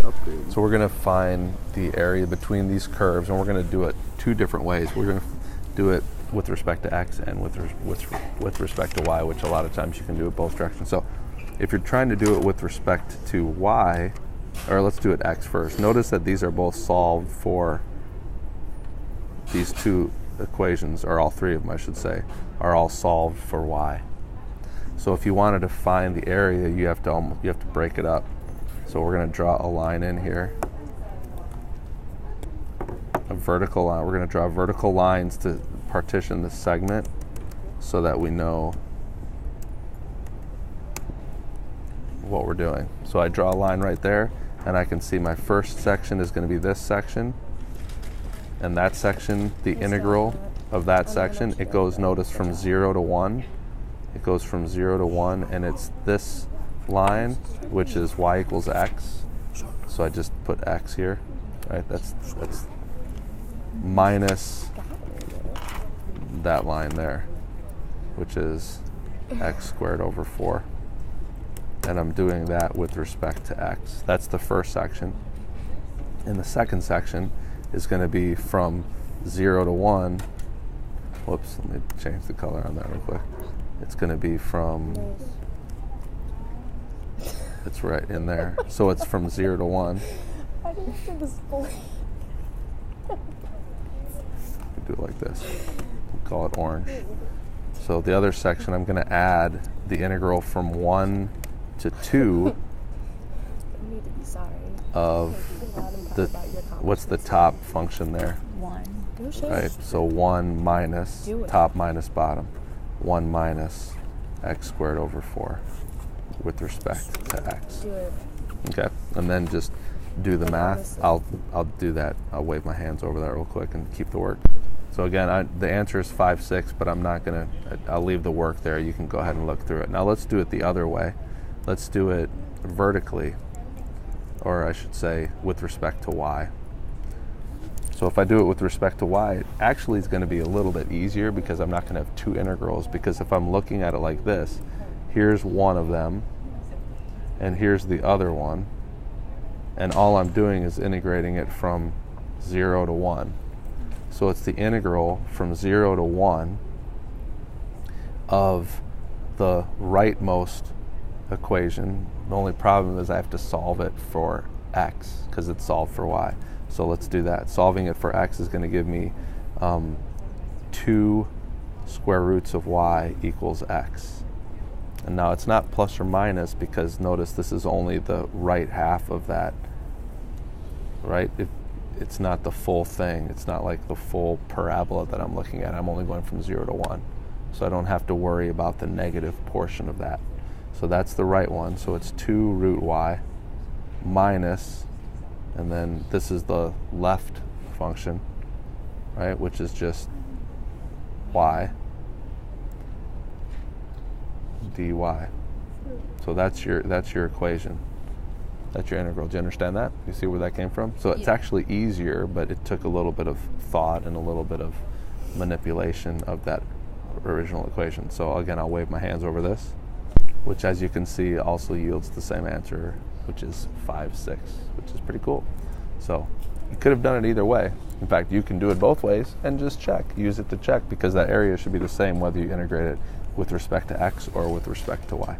upgrade. So we're going to find the area between these curves, and we're going to do it two different ways. We're going to do it with respect to x and with respect to y, which a lot of times you can do it both directions. So if you're trying to do it with respect to y, or let's do it x first. Notice that these are both solved for these two equations, or all three of them I should say, are all solved for y. So if you wanted to find the area, you have to break it up. So we're going to draw a line in here, a vertical line. We're going to draw vertical lines to partition this segment so that we know what we're doing. So I draw a line right there, and I can see my first section is going to be this section, and that section, the integral of that section, it goes, notice, from 0 to 1. It goes from 0 to 1, and it's this line, which is y equals x. So I just put x here, right? That's minus that line there, which is x squared over 4. And I'm doing that with respect to x. That's the first section. And the second section is going to be from 0 to 1. Whoops, let me change the color on that real quick. It's going to be from, it's right in there. So it's from 0 to 1. I didn't see this boy. Do it like this. We'll call it orange. So the other section, I'm going to add the integral from 1 to 2 of what's the top function there? 1. Right, so 1 minus top minus bottom. 1 minus x squared over 4 with respect to x. Okay, and then just do the math. I'll do that. I'll wave my hands over that real quick and keep the work. So again, the answer is 5, 6, but I'm not gonna, I'll leave the work there. You can go ahead and look through it. Now let's do it the other way. Let's do it vertically, or I should say with respect to y. So if I do it with respect to y, it actually is going to be a little bit easier because I'm not going to have two integrals, because if I'm looking at it like this, here's one of them, and here's the other one, and all I'm doing is integrating it from 0 to 1. So it's the integral from 0 to 1 of the rightmost equation. The only problem is I have to solve it for x because it's solved for y. So let's do that. Solving it for x is going to give me 2 square roots of y equals x. And now it's not plus or minus because notice this is only the right half of that, right? It's not the full thing. It's not like the full parabola that I'm looking at. I'm only going from 0 to 1. So I don't have to worry about the negative portion of that. So that's the right one. So it's 2 root y minus, and then this is the left function, right, which is just y dy. So that's your equation. That's your integral. Do you understand that? You see where that came from? So it's actually easier, but it took a little bit of thought and a little bit of manipulation of that original equation. So again, I'll wave my hands over this, which as you can see also yields the same answer, which is 5, 6, which is pretty cool. So you could have done it either way. In fact, you can do it both ways and just check. Use it to check because that area should be the same whether you integrate it with respect to x or with respect to y.